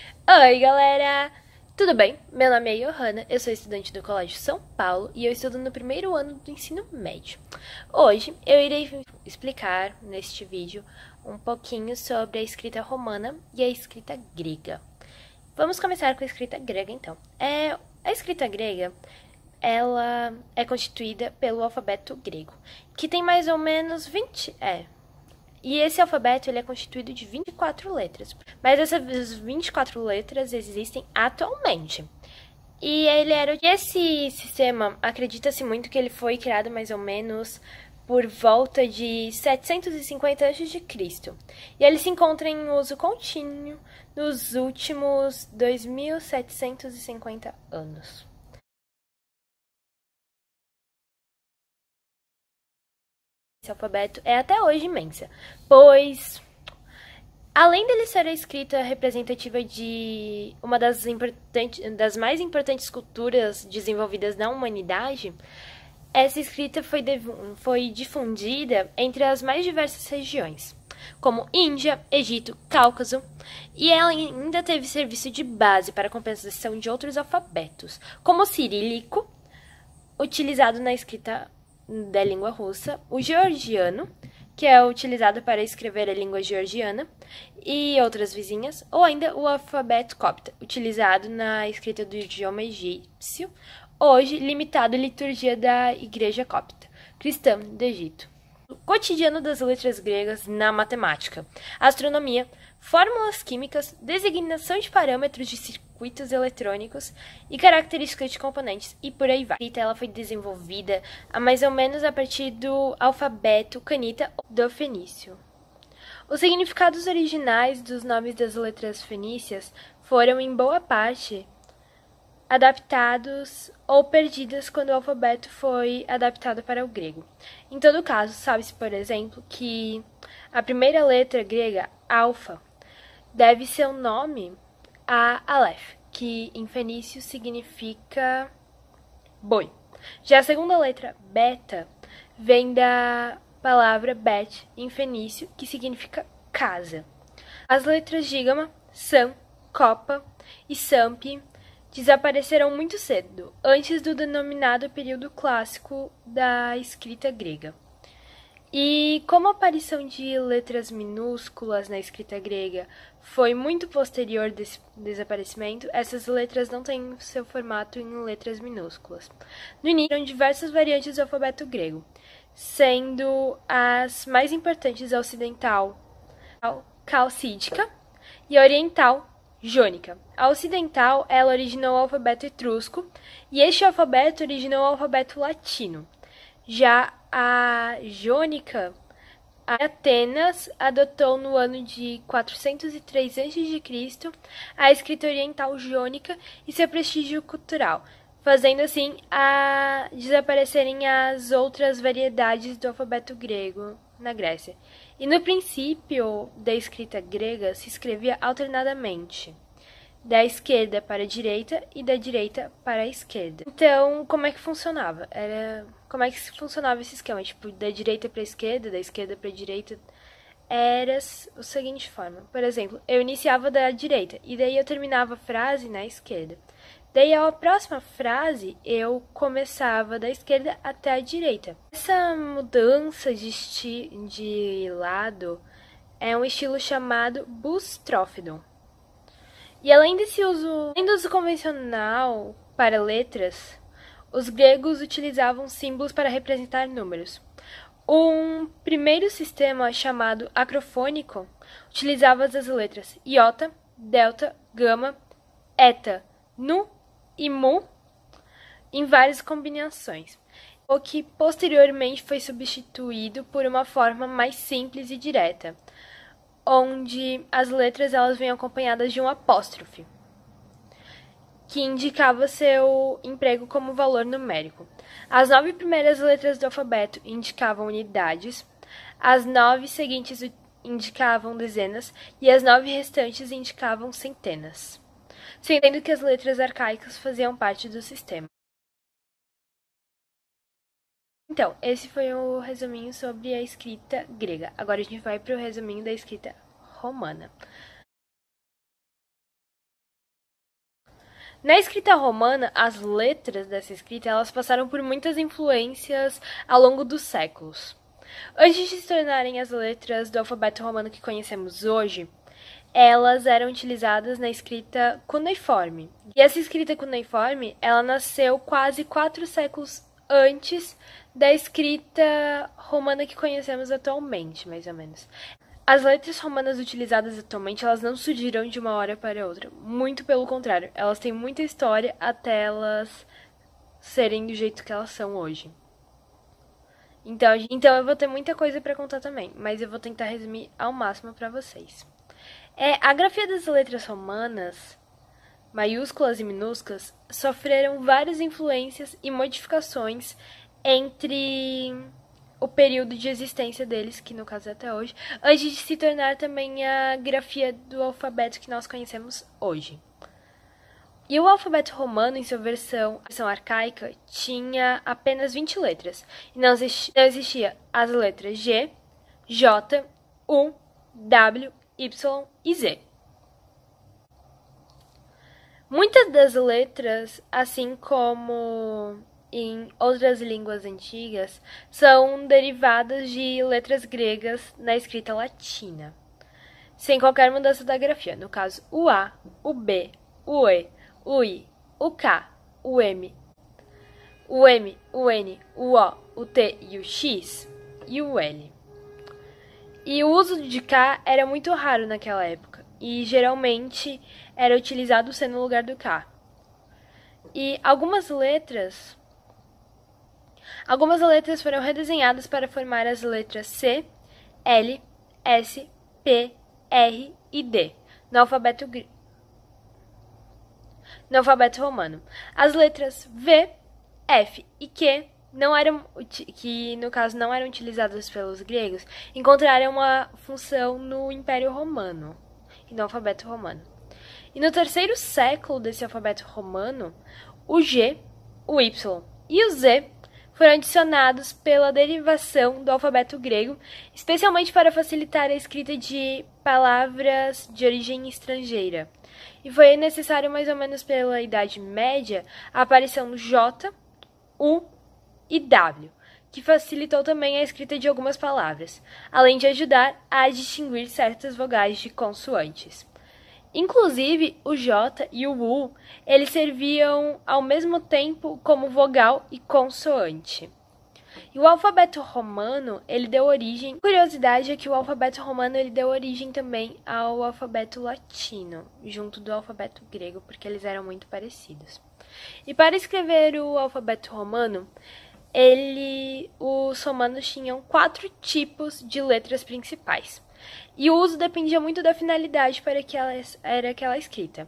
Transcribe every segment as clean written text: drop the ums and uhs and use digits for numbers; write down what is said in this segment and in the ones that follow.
Oi, galera! Tudo bem? Meu nome é Johanna, eu sou estudante do Colégio São Paulo e eu estudo no primeiro ano do ensino médio. Hoje eu irei explicar neste vídeo um pouquinho sobre a escrita romana e a escrita grega. Vamos começar com a escrita grega, então. A escrita grega, ela é constituída pelo alfabeto grego, que tem mais ou menos 20... E esse alfabeto ele é constituído de 24 letras. Mas essas 24 letras existem atualmente. Esse sistema, acredita-se muito que ele foi criado mais ou menos por volta de 750 a.C. E ele se encontra em uso contínuo nos últimos 2.750 anos. Esse alfabeto é até hoje imensa, pois, além dele ser a escrita representativa de uma das mais importantes culturas desenvolvidas na humanidade, essa escrita foi difundida entre as mais diversas regiões, como Índia, Egito, Cáucaso, e ela ainda teve serviço de base para a compensação de outros alfabetos, como o cirílico, utilizado na escrita da língua russa, o georgiano, que é utilizado para escrever a língua georgiana, e outras vizinhas, ou ainda o alfabeto copta, utilizado na escrita do idioma egípcio, hoje limitado à liturgia da Igreja Copta, cristã do Egito. O cotidiano das letras gregas na matemática, astronomia, fórmulas químicas, designação de parâmetros de circuitos eletrônicos e características de componentes, e por aí vai. A escrita ela foi desenvolvida mais ou menos a partir do alfabeto canita do fenício. Os significados originais dos nomes das letras fenícias foram, em boa parte, adaptados ou perdidas quando o alfabeto foi adaptado para o grego. Em todo caso, sabe-se, por exemplo, que a primeira letra grega, alfa, deve seu nome a Aleph, que em fenício significa boi. Já a segunda letra, beta, vem da palavra bet, em fenício, que significa casa. As letras dígama, sam, copa e sampi desapareceram muito cedo, antes do denominado período clássico da escrita grega. E como a aparição de letras minúsculas na escrita grega foi muito posterior desse desaparecimento, essas letras não têm seu formato em letras minúsculas. No início, eram diversas variantes do alfabeto grego, sendo as mais importantes a ocidental, calcídica, e a oriental, jônica. A ocidental, ela originou o alfabeto etrusco, e este alfabeto originou o alfabeto latino. Já a jônica, Atenas adotou no ano de 403 a.C. a escrita oriental jônica e seu prestígio cultural, fazendo assim a desaparecerem as outras variedades do alfabeto grego na Grécia. E no princípio da escrita grega se escrevia alternadamente, da esquerda para a direita e da direita para a esquerda. Então, como é que funcionava? Como é que funcionava esse esquema? Tipo, da direita para a esquerda, da esquerda para a direita, era a seguinte forma. Por exemplo, eu iniciava da direita e daí eu terminava a frase na esquerda. Daí, a próxima frase, eu começava da esquerda até a direita. Essa mudança de lado é um estilo chamado bustrófidon. E além do uso convencional para letras, os gregos utilizavam símbolos para representar números. Um primeiro sistema chamado acrofônico utilizava as letras iota, delta, gama, eta, nu e mu em várias combinações, o que posteriormente foi substituído por uma forma mais simples e direta, onde as letras elas vêm acompanhadas de um apóstrofe, que indicava seu emprego como valor numérico. As 9 primeiras letras do alfabeto indicavam unidades, as 9 seguintes indicavam dezenas e as 9 restantes indicavam centenas, sendo que as letras arcaicas faziam parte do sistema. Então, esse foi o resuminho sobre a escrita grega. Agora a gente vai para o resuminho da escrita romana. Na escrita romana, as letras dessa escrita elas passaram por muitas influências ao longo dos séculos. Antes de se tornarem as letras do alfabeto romano que conhecemos hoje, elas eram utilizadas na escrita cuneiforme. E essa escrita cuneiforme, ela nasceu quase 4 séculos antes da escrita romana que conhecemos atualmente, mais ou menos. As letras romanas utilizadas atualmente, elas não surgiram de uma hora para outra. Muito pelo contrário, elas têm muita história até elas serem do jeito que elas são hoje. Então eu vou ter muita coisa para contar também, mas eu vou tentar resumir ao máximo para vocês. A grafia das letras romanas, maiúsculas e minúsculas, sofreram várias influências e modificações entre o período de existência deles, que no caso é até hoje, antes de se tornar também a grafia do alfabeto que nós conhecemos hoje. E o alfabeto romano, em sua versão arcaica, tinha apenas 20 letras. E não existia as letras G, J, U, W, Y e Z. Muitas das letras, assim como em outras línguas antigas, são derivadas de letras gregas na escrita latina, sem qualquer mudança da grafia. No caso, o A, o B, o E, o I, o K, o M, o N, o O, o T e o X e o L. E o uso de K era muito raro naquela época, e geralmente era utilizado o C no lugar do K. E algumas letras foram redesenhadas para formar as letras C, L, S, P, R e D no alfabeto romano. As letras V, F e Q, que no caso não eram utilizadas pelos gregos, encontraram uma função no Império Romano e no alfabeto romano. E no 3º século desse alfabeto romano, o G, o Y e o Z foram adicionados pela derivação do alfabeto grego, especialmente para facilitar a escrita de palavras de origem estrangeira. E foi necessário, mais ou menos pela Idade Média, a aparição do J, U e W, que facilitou também a escrita de algumas palavras, além de ajudar a distinguir certas vogais de consoantes. Inclusive, o J e o U, eles serviam ao mesmo tempo como vogal e consoante. E o alfabeto romano, ele deu origem... Curiosidade é que o alfabeto romano, ele deu origem também ao alfabeto latino, junto do alfabeto grego, porque eles eram muito parecidos. E para escrever o alfabeto romano, os romanos tinham 4 tipos de letras principais. E o uso dependia muito da finalidade para que era aquela escrita.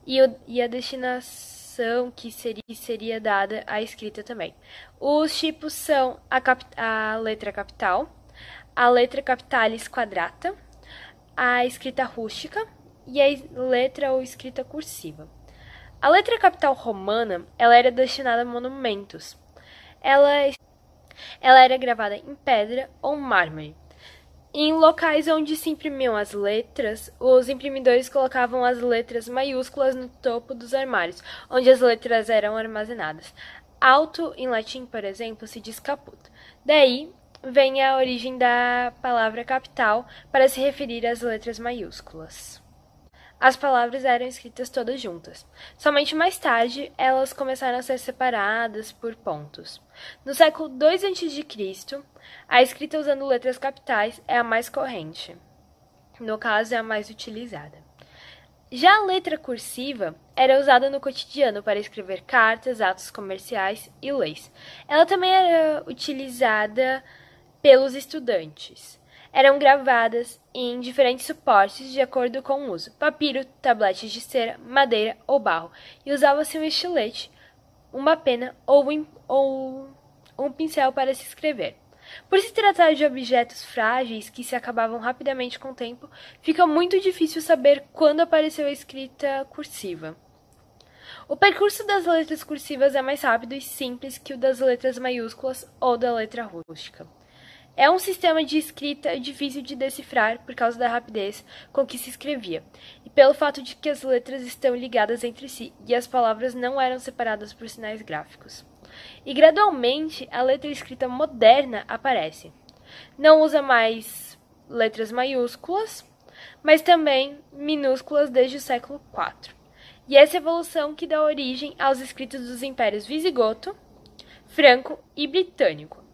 E a destinação que seria dada à escrita também. Os tipos são a letra capital, a letra capitalis quadrata, a escrita rústica e a letra ou escrita cursiva. A letra capital romana, ela era destinada a monumentos. Ela era gravada em pedra ou mármore. Em locais onde se imprimiam as letras, os imprimidores colocavam as letras maiúsculas no topo dos armários, onde as letras eram armazenadas. Alto, em latim, por exemplo, se diz caput. Daí vem a origem da palavra capital para se referir às letras maiúsculas. As palavras eram escritas todas juntas. Somente mais tarde, elas começaram a ser separadas por pontos. No século II a.C., a escrita usando letras capitais é a mais corrente. No caso, é a mais utilizada. Já a letra cursiva era usada no cotidiano para escrever cartas, atos comerciais e leis. Ela também era utilizada pelos estudantes. Eram gravadas em diferentes suportes de acordo com o uso: papiro, tabletes de cera, madeira ou barro, e usava-se um estilete, uma pena ou um pincel para se escrever. Por se tratar de objetos frágeis que se acabavam rapidamente com o tempo, fica muito difícil saber quando apareceu a escrita cursiva. O percurso das letras cursivas é mais rápido e simples que o das letras maiúsculas ou da letra rústica. É um sistema de escrita difícil de decifrar por causa da rapidez com que se escrevia, e pelo fato de que as letras estão ligadas entre si e as palavras não eram separadas por sinais gráficos. E gradualmente a letra escrita moderna aparece. Não usa mais letras maiúsculas, mas também minúsculas desde o século IV. E essa evolução que dá origem aos escritos dos impérios visigoto, franco e britânico.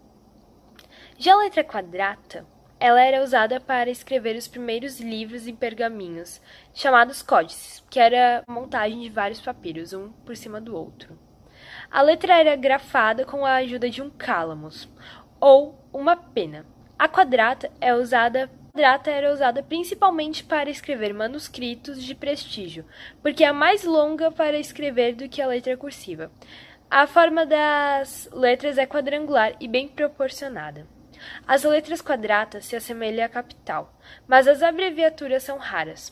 Já a letra quadrata, ela era usada para escrever os primeiros livros em pergaminhos, chamados códices, que era a montagem de vários papiros, um por cima do outro. A letra era grafada com a ajuda de um cálamos, ou uma pena. A quadrata era usada principalmente para escrever manuscritos de prestígio, porque é a mais longa para escrever do que a letra cursiva. A forma das letras é quadrangular e bem proporcionada. As letras quadratas se assemelham à capital, mas as abreviaturas são raras.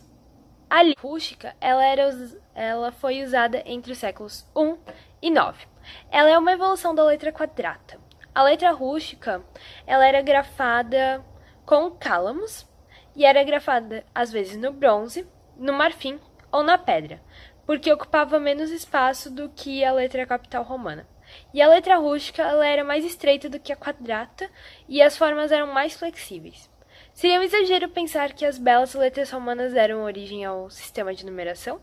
A língua rústica ela foi usada entre os séculos I e IX. Ela é uma evolução da letra quadrata. A letra rústica ela era grafada com cálamos e era grafada às vezes no bronze, no marfim ou na pedra, porque ocupava menos espaço do que a letra capital romana. E a letra rústica ela era mais estreita do que a quadrata e as formas eram mais flexíveis. Seria um exagero pensar que as belas letras romanas deram origem ao sistema de numeração?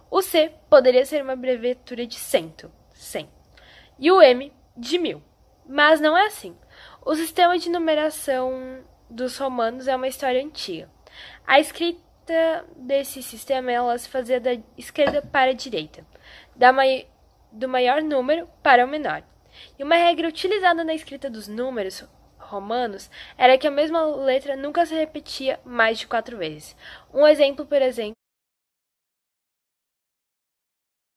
O C poderia ser uma abreviatura de cento, 100, e o M de 1000. Mas não é assim. O sistema de numeração dos romanos é uma história antiga. A escrita desse sistema ela se fazia da esquerda para a direita, do maior número para o menor. E uma regra utilizada na escrita dos números romanos era que a mesma letra nunca se repetia mais de 4 vezes. Um exemplo, por exemplo,